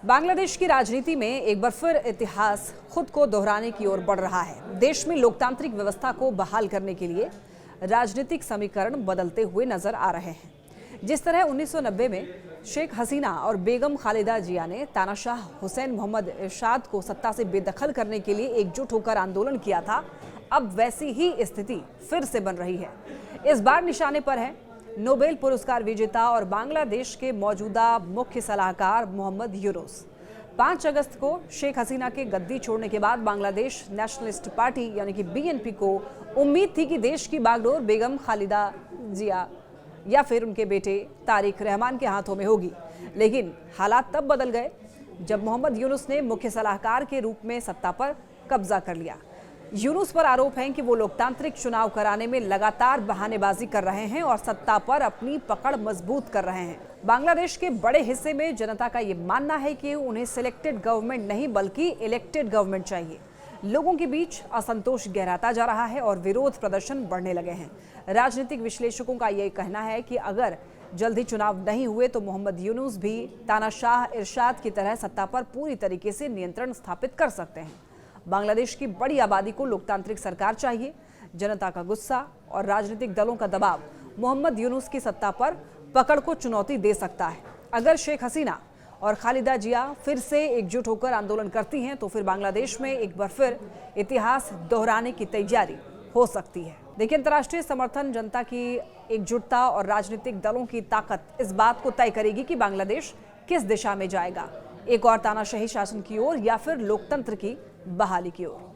बांग्लादेश की राजनीति में एक बार फिर इतिहास खुद को दोहराने की ओर बढ़ रहा है। देश में लोकतांत्रिक व्यवस्था को बहाल करने के लिए राजनीतिक समीकरण बदलते हुए नजर आ रहे हैं। जिस तरह 1990 में शेख हसीना और बेगम खालिदा जिया ने तानाशाह हुसैन मोहम्मद इरशाद को सत्ता से बेदखल करने के लिए एकजुट होकर आंदोलन किया था, अब वैसी ही स्थिति फिर से बन रही है। इस बार निशाने पर है नोबेल पुरस्कार विजेता और बांग्लादेश के मौजूदा मुख्य सलाहकार मोहम्मद यूनुस। 5 अगस्त को शेख हसीना के गद्दी छोड़ने के बाद बांग्लादेश नेशनलिस्ट पार्टी यानी कि बीएनपी को उम्मीद थी कि देश की बागडोर बेगम खालिदा जिया या फिर उनके बेटे तारिक रहमान के हाथों में होगी। लेकिन हालात तब बदल गए जब मोहम्मद यूनुस ने मुख्य सलाहकार के रूप में सत्ता पर कब्जा कर लिया। यूनुस पर आरोप है कि वो लोकतांत्रिक चुनाव कराने में लगातार बहानेबाजी कर रहे हैं और सत्ता पर अपनी पकड़ मजबूत कर रहे हैं। बांग्लादेश के बड़े हिस्से में जनता का ये मानना है कि उन्हें सिलेक्टेड गवर्नमेंट नहीं बल्कि इलेक्टेड गवर्नमेंट चाहिए। लोगों के बीच असंतोष गहराता जा रहा है और विरोध प्रदर्शन बढ़ने लगे हैं। राजनीतिक विश्लेषकों का यह कहना है कि अगर जल्दी चुनाव नहीं हुए तो मोहम्मद यूनुस भी तानाशाह इरशाद की तरह सत्ता पर पूरी तरीके से नियंत्रण स्थापित कर सकते हैं। बांग्लादेश की बड़ी आबादी को लोकतांत्रिक सरकार चाहिए। जनता का गुस्सा और राजनीतिक दलों का दबाव मोहम्मद यूनुस की सत्ता पर पकड़ को चुनौती दे सकता है। अगर शेख हसीना और खालिदा जिया फिर से एकजुट होकर आंदोलन करती हैं तो फिर बांग्लादेश में एक बार फिर इतिहास दोहराने की तैयारी हो सकती है। देखिए, अंतर्राष्ट्रीय समर्थन, जनता की एकजुटता और राजनीतिक दलों की ताकत इस बात को तय करेगी कि बांग्लादेश किस दिशा में जाएगा, एक और तानाशाही शासन की ओर या फिर लोकतंत्र की बहाली की ओर।